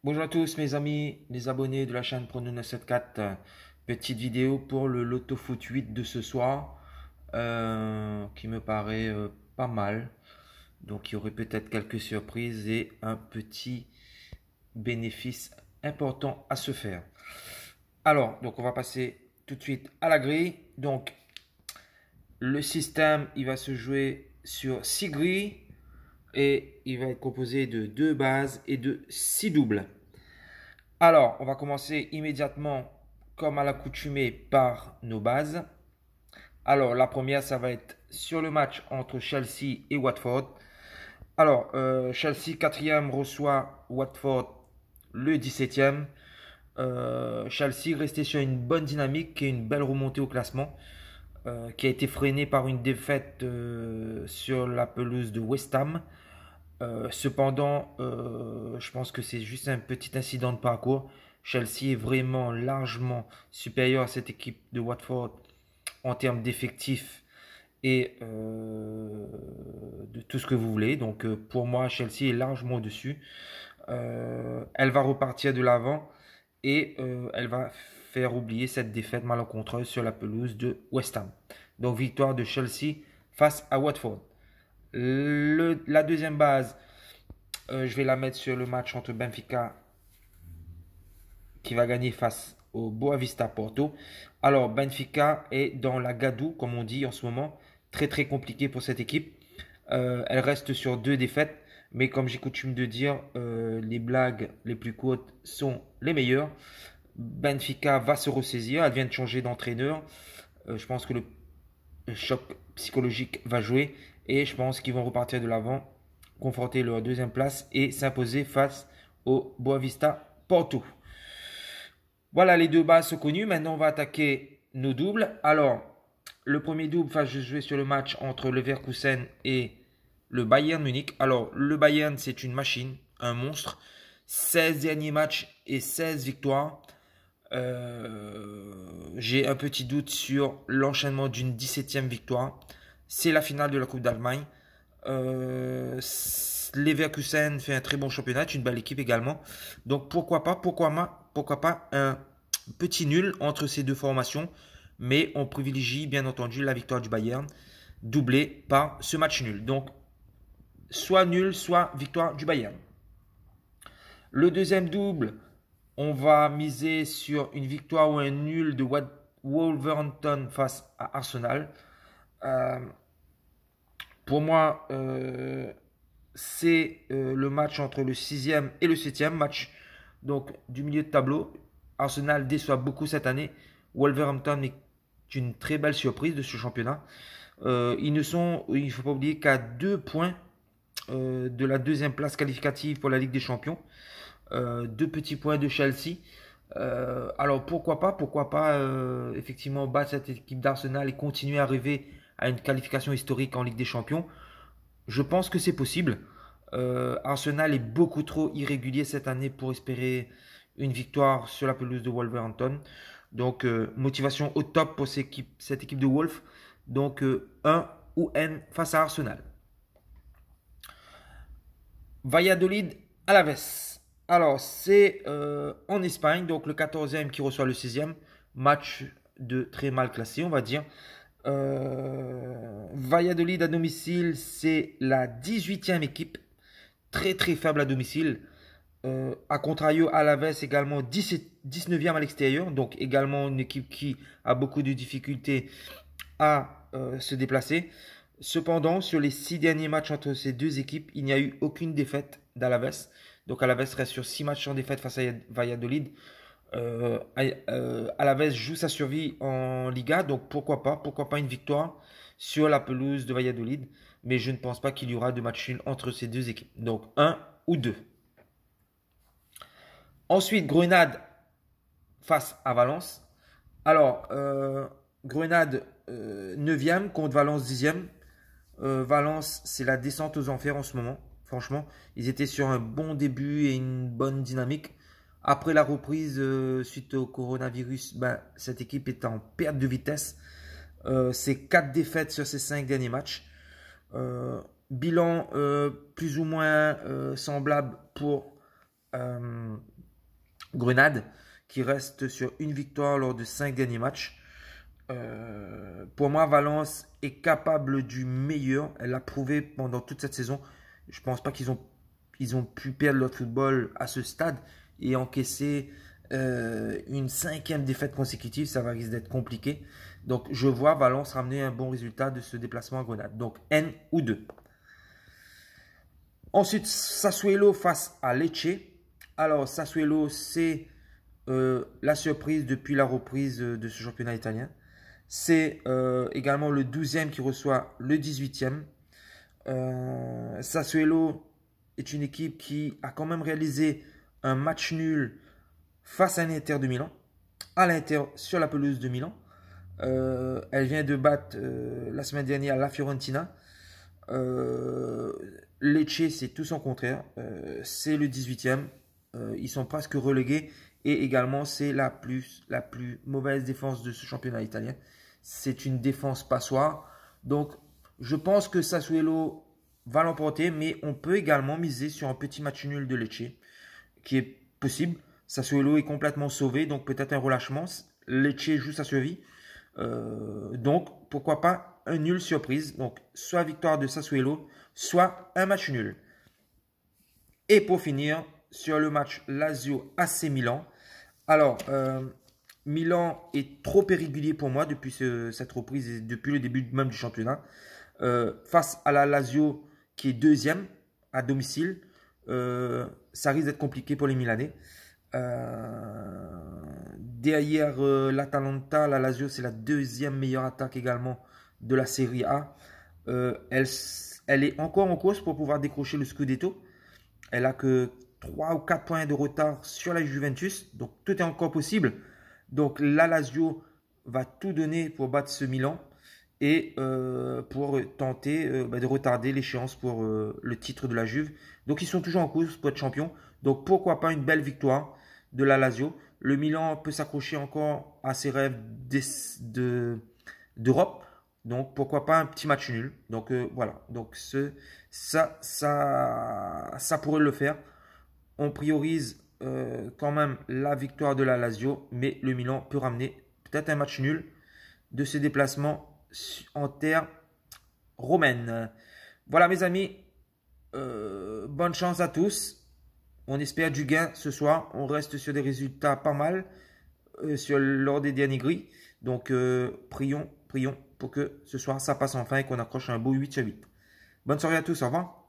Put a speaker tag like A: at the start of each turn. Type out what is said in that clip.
A: Bonjour à tous mes amis, les abonnés de la chaîne Prono974. Petite vidéo pour le Loto Foot 8 de ce soir qui me paraît pas mal. Donc il y aurait peut-être quelques surprises et un petit bénéfice important à se faire. Alors, donc on va passer tout de suite à la grille. Donc le système, il va se jouer sur 6 grilles et il va être composé de 2 bases et de 6 doubles. Alors, on va commencer immédiatement, comme à l'accoutumée, par nos bases. Alors, la première, ça va être sur le match entre Chelsea et Watford. Alors, Chelsea 4e reçoit Watford le 17e. Chelsea resté sur une bonne dynamique et une belle remontée au classement, qui a été freinée par une défaite sur la pelouse de West Ham. Cependant, je pense que c'est juste un petit incident de parcours. Chelsea est vraiment largement supérieur à cette équipe de Watford en termes d'effectifs et de tout ce que vous voulez. Donc pour moi, Chelsea est largement au-dessus. Elle va repartir de l'avant et elle va faire oublier cette défaite malencontreuse sur la pelouse de West Ham. Donc victoire de Chelsea face à Watford. La deuxième base, je vais la mettre sur le match entre Benfica qui va gagner face au Boavista Porto. Alors Benfica est dans la gadoue, comme on dit en ce moment. Très très compliqué pour cette équipe. Elle reste sur 2 défaites. Mais comme j'ai coutume de dire, les blagues les plus courtes sont les meilleures. Benfica va se ressaisir. Elle vient de changer d'entraîneur. Je pense que le choc psychologique va jouer. Et je pense qu'ils vont repartir de l'avant, conforter leur deuxième place et s'imposer face au Boavista Porto. Voilà, les deux bases sont connues. Maintenant, on va attaquer nos doubles. Alors, le premier double va se jouer sur le match entre le Leverkusen et le Bayern Munich. Alors, le Bayern, c'est une machine, un monstre. 16 derniers matchs et 16 victoires. J'ai un petit doute sur l'enchaînement d'une 17e victoire. C'est la finale de la Coupe d'Allemagne. Leverkusen fait un très bon championnat, une belle équipe également. Donc pourquoi pas un petit nul entre ces deux formations. Mais on privilégie bien entendu la victoire du Bayern, doublée par ce match nul. Donc soit nul, soit victoire du Bayern. Le deuxième double, on va miser sur une victoire ou un nul de Wolverhampton face à Arsenal. Pour moi, c'est le match entre le 6e et le 7e match, donc du milieu de tableau. Arsenal déçoit beaucoup cette année. Wolverhampton est une très belle surprise de ce championnat. Ils ne sont, il ne faut pas oublier, qu'à 2 points de la deuxième place qualificative pour la Ligue des Champions. 2 petits points de Chelsea. Alors pourquoi pas effectivement battre cette équipe d'Arsenal et continuer à rêver à une qualification historique en Ligue des Champions. Je pense que c'est possible. Arsenal est beaucoup trop irrégulier cette année pour espérer une victoire sur la pelouse de Wolverhampton. Donc motivation au top pour cette équipe de Wolves. Donc 1 ou N face à Arsenal. Valladolid à la Alaves. Alors, c'est en Espagne, donc le 14e qui reçoit le 6e. Match de très mal classé, on va dire. Valladolid à domicile, c'est la 18e équipe. Très très faible à domicile. A contrario, Alaves également 19e à l'extérieur. Donc également une équipe qui a beaucoup de difficultés à se déplacer. Cependant, sur les 6 derniers matchs entre ces deux équipes, il n'y a eu aucune défaite d'Alaves. Donc Alaves reste sur 6 matchs sans défaite face à Valladolid. Alaves joue sa survie en Liga, donc pourquoi pas une victoire sur la pelouse de Valladolid. Mais je ne pense pas qu'il y aura de match nul entre ces deux équipes. Donc 1 ou 2. Ensuite, Grenade face à Valence. Alors, Grenade 9e contre Valence 10e. Valence, c'est la descente aux enfers en ce moment. Franchement, ils étaient sur un bon début et une bonne dynamique. Après la reprise suite au coronavirus, cette équipe est en perte de vitesse. C'est 4 défaites sur ces 5 derniers matchs. Bilan plus ou moins semblable pour Grenade, qui reste sur une victoire lors de 5 derniers matchs. Pour moi, Valence est capable du meilleur. Elle l'a prouvé pendant toute cette saison. Je pense pas qu'ils ont pu perdre leur football à ce stade et encaisser une 5e défaite consécutive. Ça va risque d'être compliqué. Donc, je vois Valence ramener un bon résultat de ce déplacement à Grenade. Donc, N ou 2. Ensuite, Sassuolo face à Lecce. Alors, Sassuolo, c'est la surprise depuis la reprise de ce championnat italien. C'est également le 12e qui reçoit le 18e. Sassuolo est une équipe qui a quand même réalisé un match nul face à l'Inter de Milan, à l'Inter sur la pelouse de Milan. Elle vient de battre la semaine dernière la Fiorentina. Lecce, c'est tout son contraire. C'est le 18e. Ils sont presque relégués. Et également, c'est la plus mauvaise défense de ce championnat italien. C'est une défense passoire. Donc, je pense que Sassuolo va l'emporter. Mais on peut également miser sur un petit match nul de Lecce, qui est possible. Sassuolo est complètement sauvé. Donc, peut-être un relâchement. Lecce joue sa survie. Donc, pourquoi pas un nul surprise. Donc, soit victoire de Sassuolo, soit un match nul. Et pour finir, sur le match Lazio-AC Milan. Alors, Milan est trop irrégulier pour moi depuis cette reprise et depuis le début même du championnat. Face à la Lazio qui est 2e à domicile, ça risque d'être compliqué pour les Milanais. Derrière l'Atalanta, la Lazio, c'est la 2e meilleure attaque également de la Serie A. Elle est encore en course pour pouvoir décrocher le Scudetto. Elle a que 3 ou 4 points de retard sur la Juventus. Donc tout est encore possible. Donc la Lazio va tout donner pour battre ce Milan et pour tenter de retarder l'échéance pour le titre de la Juve. Donc ils sont toujours en course pour être champions. Donc pourquoi pas une belle victoire de la Lazio. Le Milan peut s'accrocher encore à ses rêves d'Europe. Donc pourquoi pas un petit match nul. Donc voilà. Donc ça pourrait le faire. On priorise quand même la victoire de la Lazio, mais le Milan peut ramener peut-être un match nul de ce déplacement en terre romaine. Voilà mes amis, bonne chance à tous. On espère du gain ce soir. On reste sur des résultats pas mal lors des derniers grilles. Donc prions pour que ce soir ça passe enfin et qu'on accroche un beau 8/8. Bonne soirée à tous, au revoir.